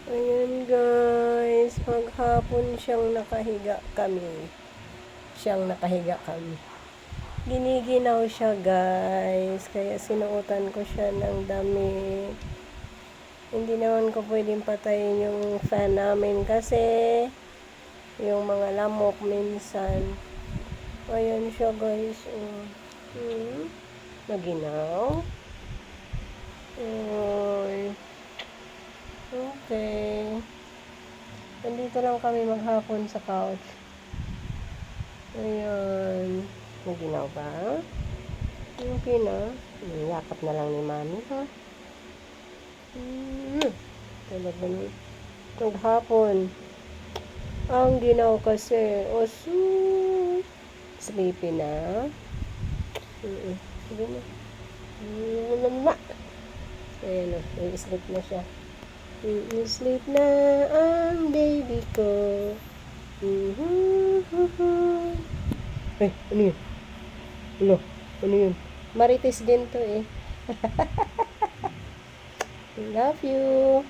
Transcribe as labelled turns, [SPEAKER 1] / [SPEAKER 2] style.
[SPEAKER 1] Ayan guys, maghapon siyang nakahiga kami. Giniginaw siya guys, kaya sinuotan ko siya ng damit. Hindi naman ko pwedeng patayin yung fan namin kasi yung mga lamok minsan. Ayan siya guys. Naginaw. Oy. Okay. Nandito lang kami maghapon sa couch. Ayan. Naginaw ba? Okay na. Yakap na lang ni mami ha. Talaga ni. Maghapon. Ang ginaw kasi. Osu. Sleepy na. Sige na. Lama. Ayan o. Sleep na siya. Sleep na ang baby ko. Ay, ano yun? Ano? Ano yun? Marites din to eh. Love you.